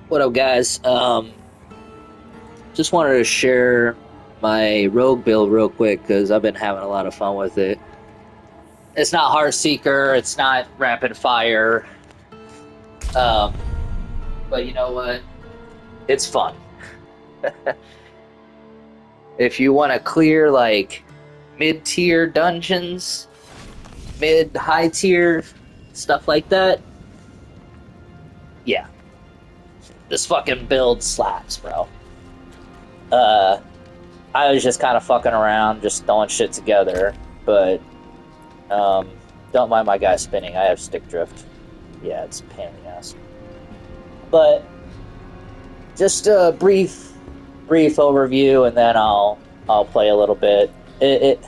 What up, guys? Just wanted to share my rogue build real quick because I've been having a lot of fun with it. It's not Heart Seeker, it's not Rapid Fire, um, but you know what? It's fun. If you want to clear like mid-tier dungeons, mid-high tier stuff like that, yeah, this fucking build slaps, bro. Uh, I was just kind of fucking around, just throwing shit together, but Um, don't mind my guy spinning. I have stick drift. Yeah, it's a pain in the ass. But just a brief overview, and then I'll play a little bit. It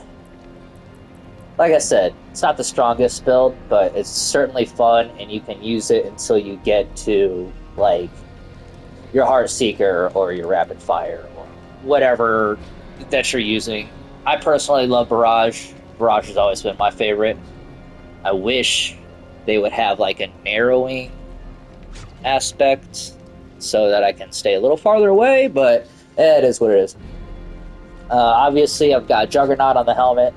like I said, it's not the strongest build, but it's certainly fun, and you can use it until you get to like your Heart Seeker or your Rapid Fire or whatever that you're using. I personally love Barrage. Barrage has always been my favorite. I wish they would have like a narrowing aspect so that I can stay a little farther away, but it is what it is. Obviously, I've got Juggernaut on the helmet,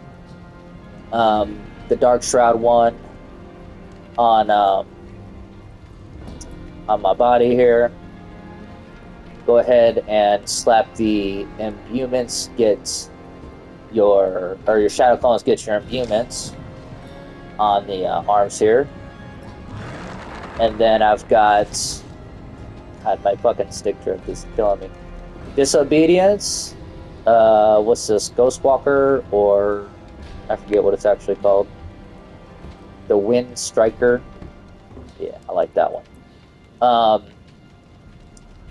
the Dark Shroud one on on my body here. Go ahead and slap the imbuements. Get your Shadow Clones. Get your imbuements on the arms here, and then I've got. God, my fucking stick drift is killing me. Disobedience. What's this? Ghostwalker, or I forget what it's actually called. The Wind Striker. Yeah, I like that one. Um,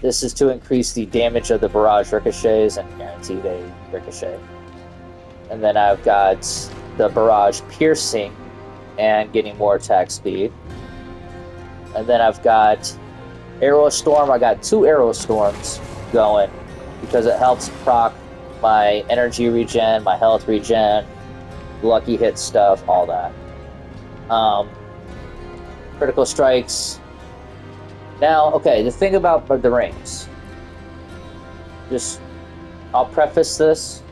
this is to increase the damage of the barrage ricochets and guarantee they ricochet. And then I've got the barrage piercing and getting more attack speed. And then I've got Arrow Storm. I got 2 Arrow Storms going because it helps proc my energy regen, my health regen, lucky hit stuff, all that. Critical strikes. Now, okay, the thing about the rings. Just, I'll preface this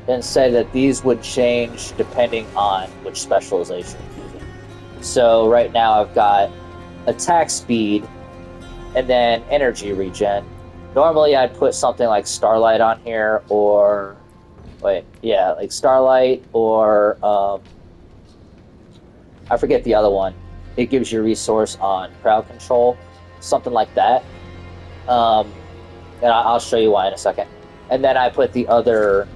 and say that these would change depending on which specialization you're using. So right now I've got attack speed and then energy regen. Normally I'd put something like Starlight on here, or like Starlight, or I forget the other one. It gives you resource on crowd control, something like that. And I'll show you why in a second. And then I put the other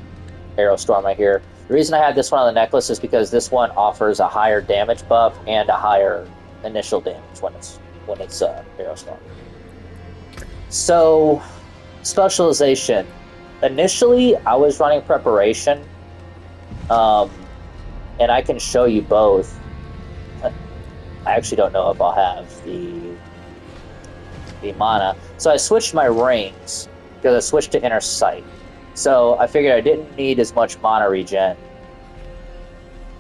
Arrow Storm right here. The reason I had this one on the necklace is because this one offers a higher damage buff and a higher initial damage when it's Arrow Storm. So, specialization. Initially, I was running preparation, and I can show you both. I actually don't know if I'll have the mana. So I switched my rings because I switched to Inner Sight. So I figured I didn't need as much mana regen.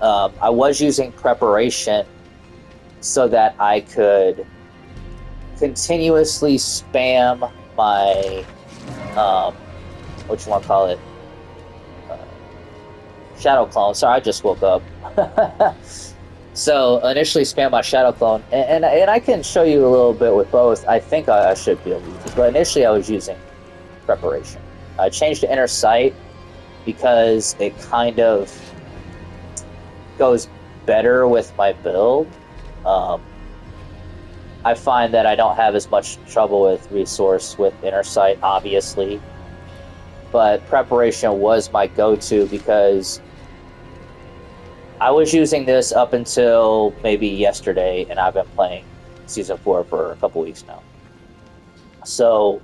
I was using preparation so that I could continuously spam my what you want to call it, Shadow Clone. Sorry, I just woke up. So initially spam my Shadow Clone, and I can show you a little bit with both. I think I should be able to use this, but initially I was using preparation. I changed to Inner Sight because it kind of goes better with my build. I find that I don't have as much trouble with resource with Inner Sight, obviously, but preparation was my go-to because I was using this up until maybe yesterday, and I've been playing Season 4 for a couple weeks now. So,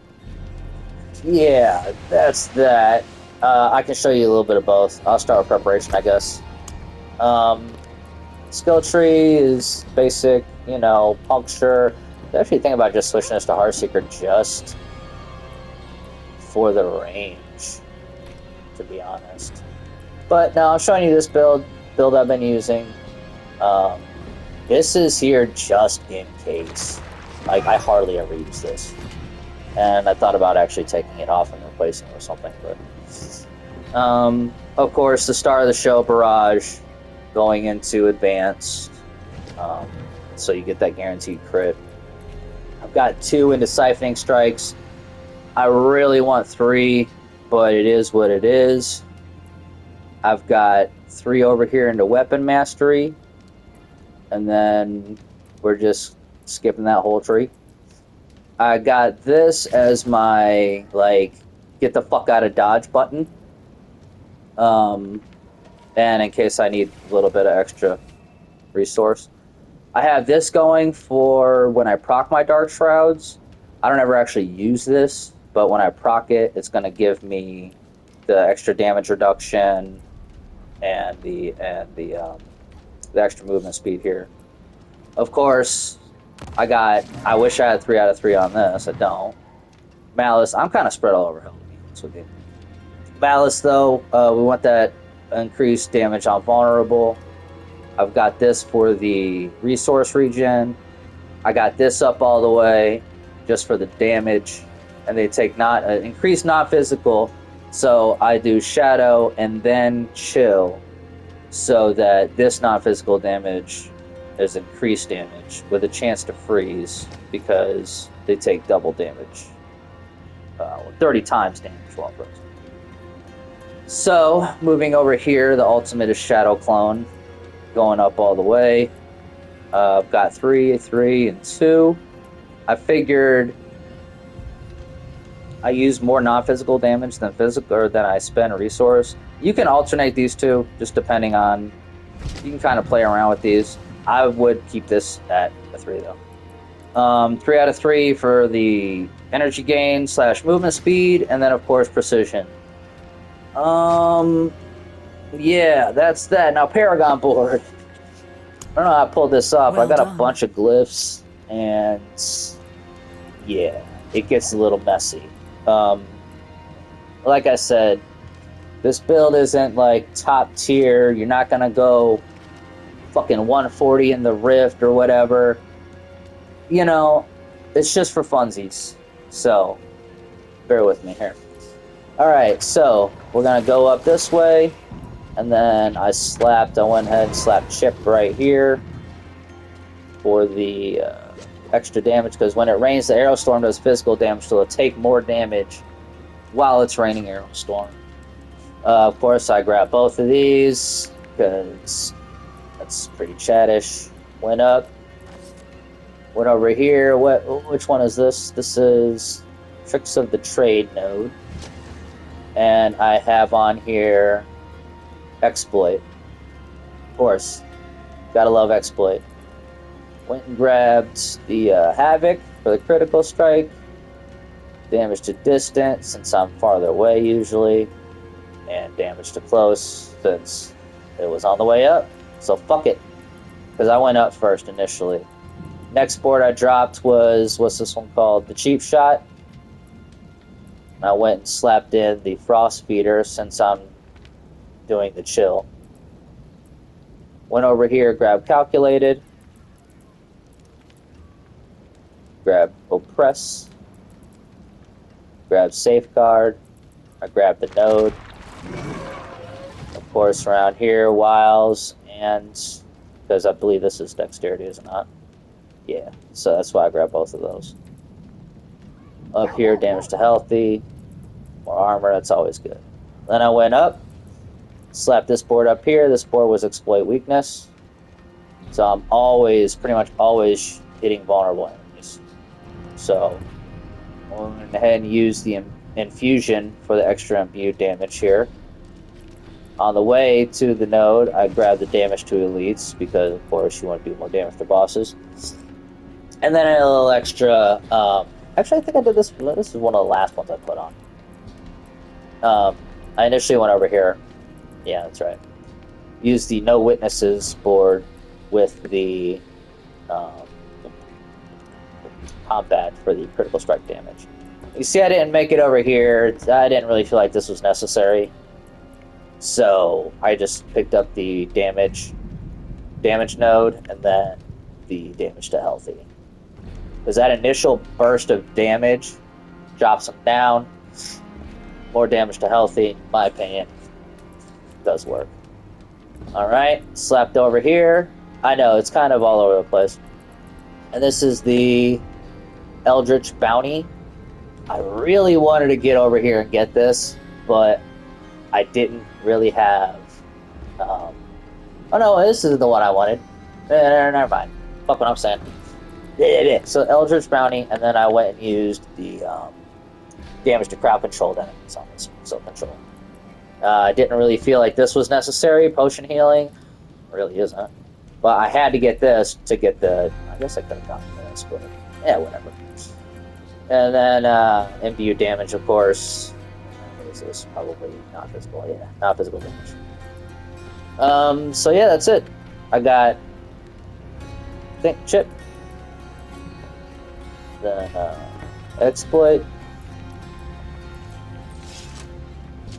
yeah, that's that. I can show you a little bit of both. I'll start with preparation, I guess. Skill tree is basic, puncture. I actually think about just switching this to Heartseeker just for the range, to be honest. But no, I'm showing you this build I've been using. This is here just in case. Like, I hardly ever use this. And I thought about actually taking it off and replacing it with something, but of course, the star of the show, barrage, going into advanced, so you get that guaranteed crit. I've got 2 into siphoning strikes. I really want 3, but it is what it is. I've got 3 over here into weapon mastery, and then we're just skipping that whole tree. I got this as my, like, get the fuck out of dodge button. And in case I need a little bit of extra resource. I have this going for when I proc my Dark Shrouds. I don't ever actually use this, but when I proc it, it's going to give me the extra damage reduction and the extra movement speed here. Of course, I wish I had 3 out of 3 on this. I don't. Malice, I'm kind of spread all over hell, to be honest with you. Malice, though, we want that increased damage on vulnerable. I've got this for the resource regen. I got this up all the way just for the damage. And they take not increased non-physical. So I do shadow and then chill so that this non-physical damage is increased damage with a chance to freeze because they take double damage. 30 times damage while frozen. So, moving over here, the ultimate is Shadow Clone, going up all the way. I've got 3, 3, and 2. I figured I use more non-physical damage than physical, or than I spend a resource. You can alternate these two, just depending on. You can kind of play around with these. I would keep this at a 3 though. 3 out of 3 for the energy gain / movement speed, and then of course precision. Yeah, that's that. Now Paragon board. I don't know how I pulled this off. Well I got done. a bunch of glyphs, and yeah, it gets a little messy. Like I said, this build isn't like top tier. You're not gonna go fucking 140 in the Rift or whatever. You know, it's just for funsies. So, bear with me here. Alright, so we're gonna go up this way, and then I went ahead and slapped Chip right here for the extra damage, because when it rains, the Arrow Storm does physical damage, so it'll take more damage while it's raining Arrow Storm. Of course, I grab both of these, because that's pretty chattish. Went up. Went over here. Which one is this? This is Tricks of the Trade node. And I have on here Exploit. Of course. Gotta love Exploit. Went and grabbed the Havoc for the critical strike. Damage to distance, since I'm farther away usually. And damage to close, since it was on the way up. So fuck it. Because I went up first initially. Next board I dropped was, what's this one called? The Cheap Shot. I went and slapped in the Frost Feeder since I'm doing the chill. Went over here, grabbed Calculated. Grabbed Oppress. Grabbed Safeguard. I grabbed the Node. Of course, around here, Wiles, and because I believe this is Dexterity, is it not? Yeah, so that's why I grabbed both of those. Up here, damage to healthy. More armor, that's always good. Then I went up, slapped this board up here. This board was Exploit Weakness. So I'm pretty much always hitting vulnerable enemies. So I went ahead and used the Infusion for the extra imbue damage here. On the way to the node, I grabbed the damage to elites, because of course you want to do more damage to bosses. And then a little extra, actually I think I did this is one of the last ones I put on. I initially went over here, yeah, that's right. Used the No Witnesses board with the combat for the critical strike damage. You see I didn't make it over here. I didn't really feel like this was necessary. So I just picked up the damage node, and then the damage to healthy. Because that initial burst of damage drops them down. More damage to healthy, in my opinion. Does work. Alright, slapped over here. I know, it's kind of all over the place. And this is the Eldritch Bounty. I really wanted to get over here and get this, but I didn't really have... oh no, this is the one I wanted. Never mind. Fuck what I'm saying. So Eldritch Bounty, and then I went and used the damage to crowd controlled enemies on this control. I didn't really feel like this was necessary. Potion healing really isn't. But I had to get this to get the... I guess I could have gotten this, but yeah, whatever. And then imbue damage, of course. What is this? Probably not physical. Yeah, not physical damage. So yeah, that's it. I got... I think chip. Then exploit.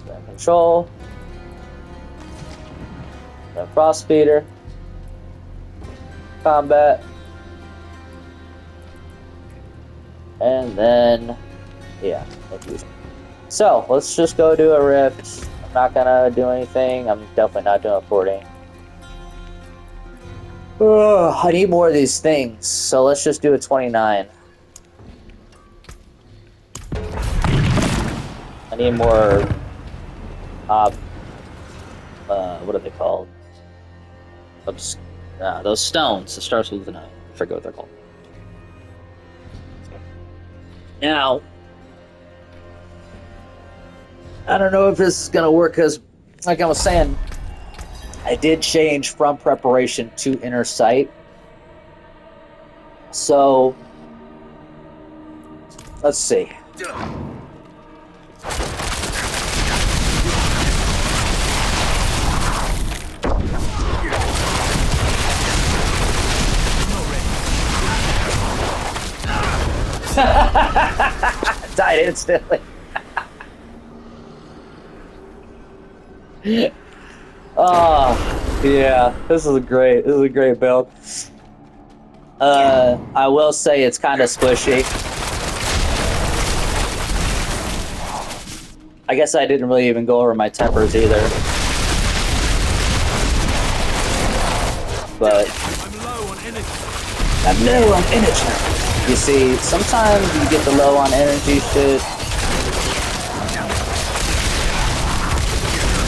Then control. Then frost speeder. Combat. And then, yeah, infusion. So, let's just go do a rift. I'm not gonna do anything. I'm definitely not doing a 40. I need more of these things, so let's just do a 29. I need more, what are they called? Those stones. It starts with an I. I forget what they're called. Now, I don't know if this is going to work because, like I was saying, I did change from preparation to inner sight. So, let's see. Died instantly. Oh yeah, this is a great build. I will say it's kind of squishy. I guess I didn't really even go over my tempers either. But I'm low on energy. You see, sometimes you get the low on energy shit.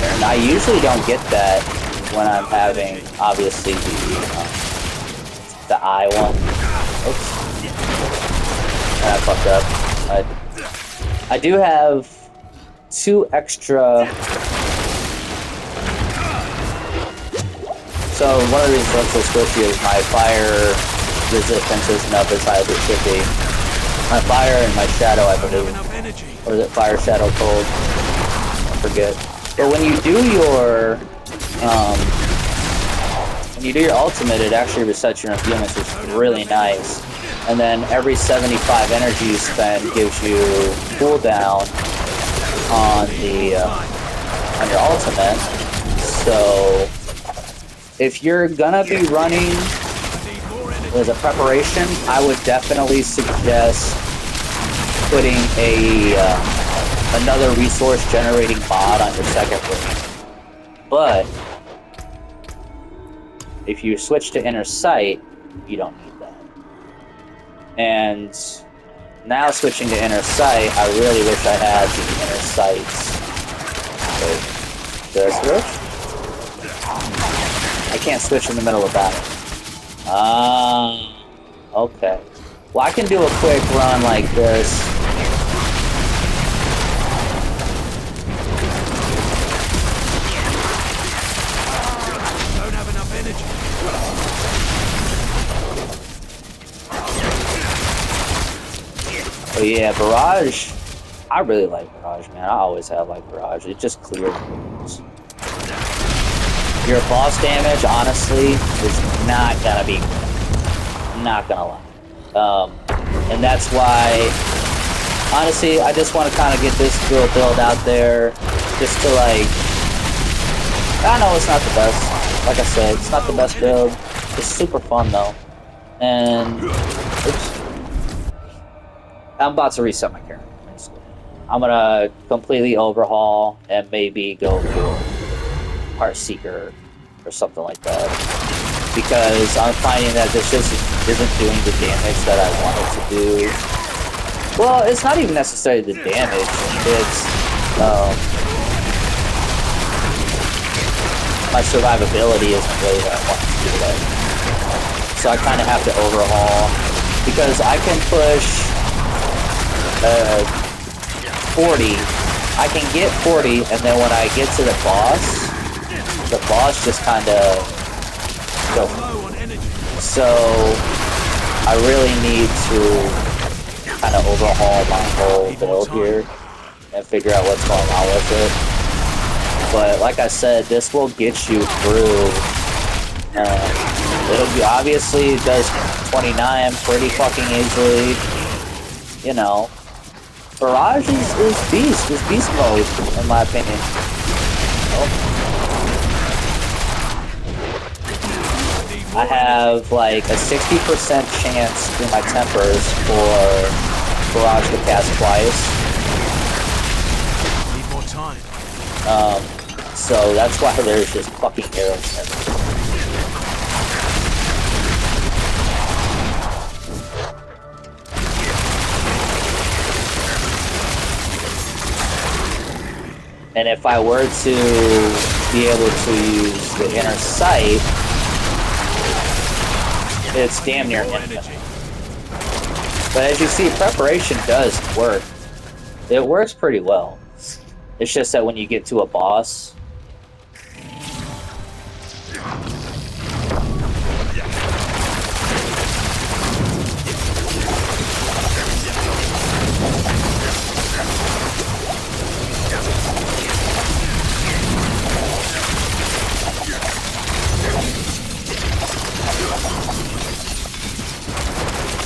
And I usually don't get that when I'm having, obviously, the I one. Oops. And I fucked up. I do have 2 extra. So one of the reasons I'm so squishy is my fire resistance isn't up as high as it should be. My fire and my shadow, I believe. Or is it fire, shadow, cold? I forget. But when you do your ultimate, it actually resets your imbuements, which is really nice. And then every 75 energy you spend gives you cooldown on on your ultimate. So if you're gonna be running as a preparation, I would definitely suggest putting another resource generating mod on your second room. But if you switch to inner sight, you don't need that. And now switching to inner sight, I really wish I had the inner sights. Wait, did I switch? I can't switch in the middle of battle. Okay. Well, I can do a quick run like this. Don't have enough energy. Oh yeah, barrage. I really like barrage, man. I always have liked barrage. It just clears things. Your boss damage, honestly, is not gonna be good. Not gonna lie. And that's why, honestly, I just want to kind of get this little build out there, just to like, I know it's not the best. Like I said, it's not the best build. It's super fun though. And, oops. I'm about to reset my character. I'm gonna completely overhaul and maybe go for Heart Seeker or something like that. Because I'm finding that this just isn't doing the damage that I want it to do. Well, it's not even necessarily the damage. It's my survivability isn't really what I want to do that. So I kind of have to overhaul because I can push 40. I can get 40, and then when I get to the boss just kind of goes. So I really need to kind of overhaul my whole build here and figure out what's going on with it. But like I said, this will get you through. It'll be obviously it does 29 pretty fucking easily. You know, barrage is beast mode in my opinion. Oh. I have like a 60% chance through my tempers for barrage to cast twice. Need more time. So that's why there's just fucking arrows everywhere. And if I were to be able to use the inner sight, it's damn near infinite. But as you see, preparation does work. It works pretty well. It's just that when you get to a boss,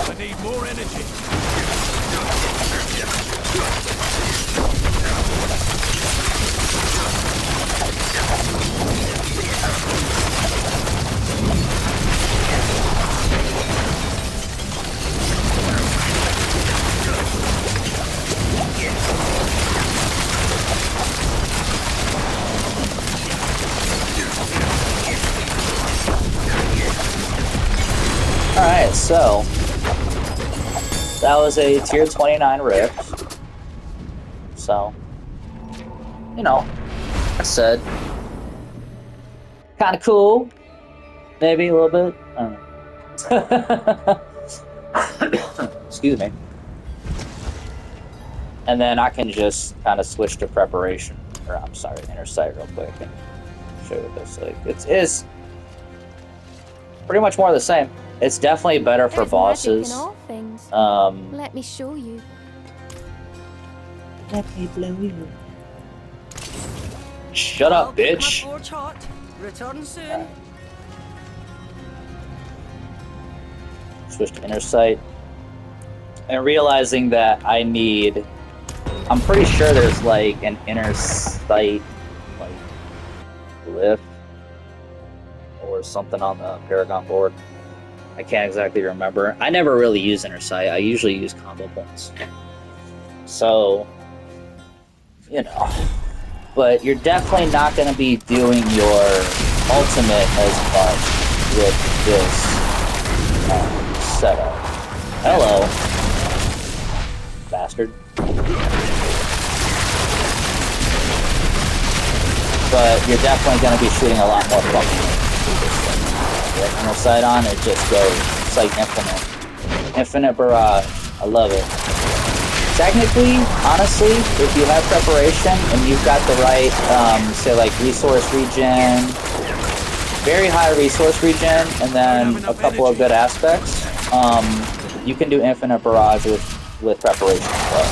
I need more energy. alright, so that was a tier 29 rift. So, you know, like I said, kind of cool. Maybe a little bit. I don't know. Excuse me. And then I can just kind of switch to preparation, or I'm sorry, inner sight real quick and show you what this like. It's pretty much more of the same. It's definitely better for bosses. Let me show you. Let me blow you. Shut up, bitch. Return soon. Switch to inner sight. And realizing that I need... I'm pretty sure there's like an inner sight like lift or something on the Paragon board. I can't exactly remember. I never really use inner sight. I usually use combo points. So, you know. But you're definitely not going to be doing your ultimate as much with this setup. Hello, bastard. But you're definitely going to be shooting a lot more fucking. Get inner sight on, it just goes. It's like infinite. Infinite barrage. I love it. Technically, honestly, if you have preparation and you've got the right, say like resource regen, very high resource regen, and then a couple of good aspects, you can do infinite barrage with preparation as well.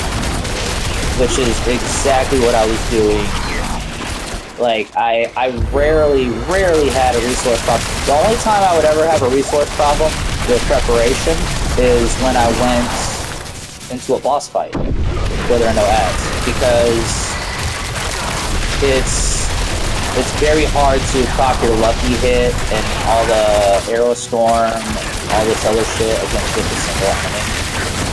Which is exactly what I was doing. Like, I rarely had a resource problem. The only time I would ever have a resource problem with preparation is when I went into a boss fight where there are no ads. Because it's very hard to proc your lucky hit and all the arrow storm and all this other shit against just a single enemy.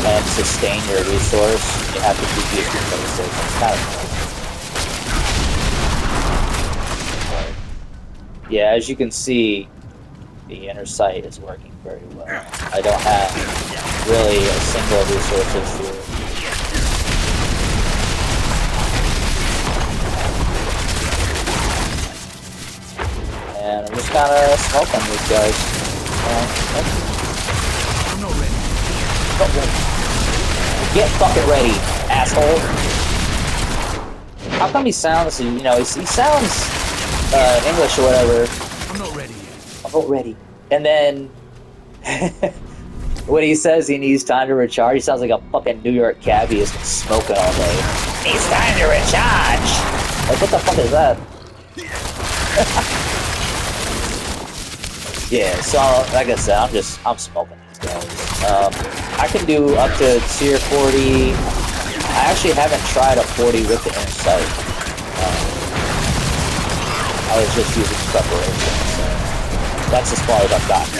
and sustain your resource. You have to keep using basic. It's kind of cool. Yeah, as you can see, the inner sight is working very well. I don't have really a single resource issue. And I'm just kind of smoking these guys. I'm not ready. Not ready. Get fucking ready, asshole. How come he sounds, you know, he sounds English or whatever. I'm not ready yet. I'm not ready. And then when he says he needs time to recharge, he sounds like a fucking New York cabbie who's been smoking all day. Needs time to recharge. Like, what the fuck is that? Yeah, so like I said, I'm smoking these guys. I can do up to tier 40. I actually haven't tried a 40 with the inner sight. I was just using preparation, so that's as far as I've gotten.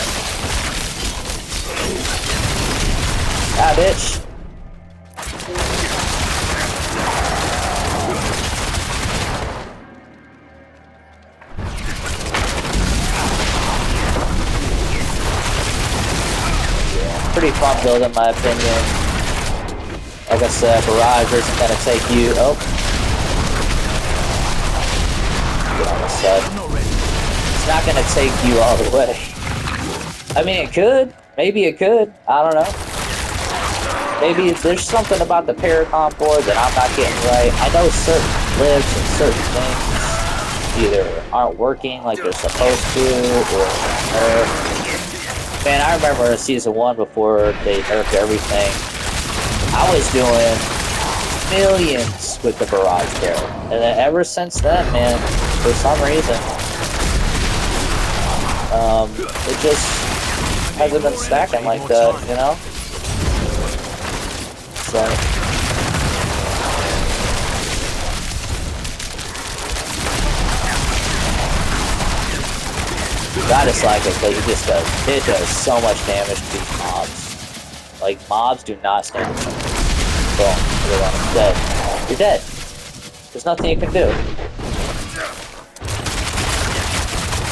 Ah, bitch. Pretty fun build in my opinion. Like I said, barrage isn't gonna take you. Oh, get on the side. It's not gonna take you all the way. I mean, it could. Maybe it could. I don't know. Maybe there's something about the Paracon board that I'm not getting right. I know certain libs and certain things either aren't working like they're supposed to, or man, I remember in season 1 before they nerfed everything, I was doing millions with the barrage barrel. And then ever since then, man, for some reason, it just hasn't been stacking like that, you know? So... I just like it because it does so much damage to these mobs. Like, mobs do not stand a chance. Boom, you're dead. You're dead. There's nothing you can do.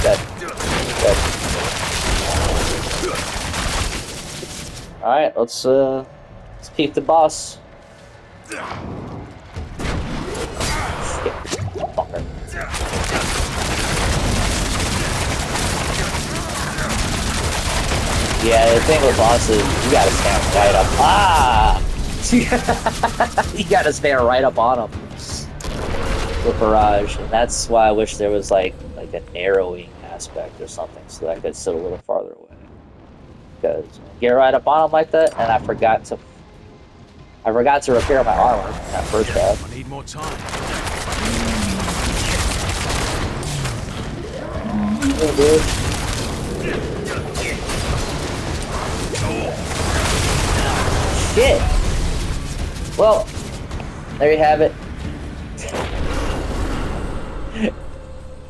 Dead. Dead. Alright, let's peep the boss. Shit. Fucker. Yeah, the thing with bosses, you gotta stand right up. Ah! You gotta stand right up on them with barrage, and that's why I wish there was like a narrowing aspect or something, so that I could sit a little farther away. Because get right up on them like that, and I forgot to repair my armor in that first half. I need more time. Oh, dude. Shit. Well, there you have it.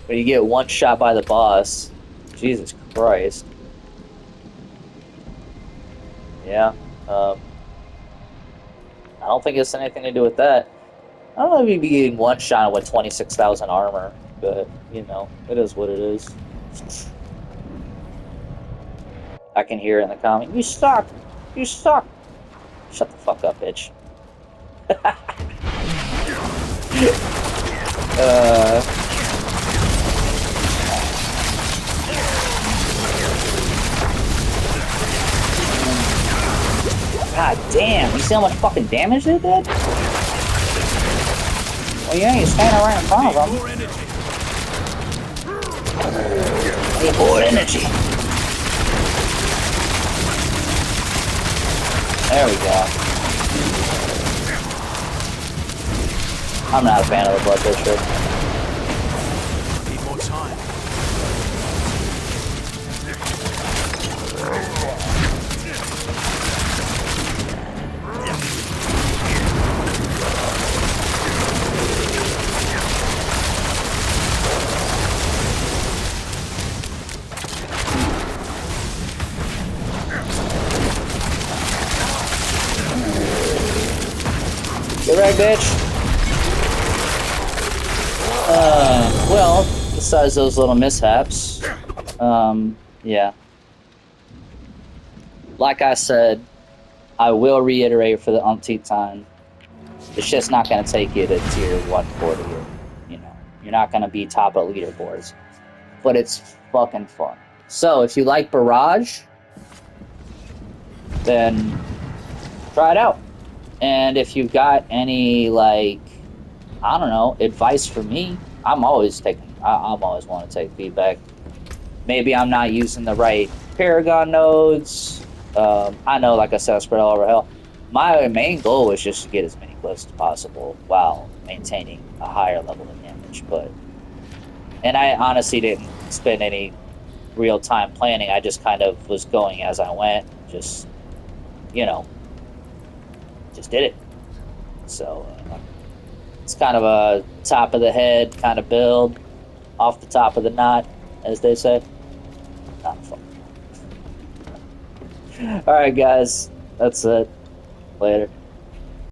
When you get one shot by the boss, Jesus Christ. Yeah. I don't think it's anything to do with that. I don't know if you'd be getting one shot with 26,000 armor, but you know, it is what it is. I can hear it in the comment. You suck. You suck. Shut the fuck up, bitch. God damn, you see how much fucking damage they did? Well, you ain't standing right in front of them. Need more energy. There we go. I'm not a fan of the Blood District. Need more time. Get right, bitch. Well, besides those little mishaps, yeah. Like I said, I will reiterate for the umpteenth time, it's just not going to take you to tier 140. Or, you know, you're not going to be top of leaderboards. But it's fucking fun. So, if you like Barrage, then try it out. And if you've got any, like, I don't know, advice for me, I'm always want to take feedback. Maybe I'm not using the right Paragon nodes. I know, like I said, I spread all over hell. My main goal was just to get as many clips as possible while maintaining a higher level of damage. And I honestly didn't spend any real time planning. I just kind of was going as I went. Just, you know, just did it. So it's kind of a top of the head kind of build, off the top of the knot, as they say. Not fun. All right, guys, that's it. Later.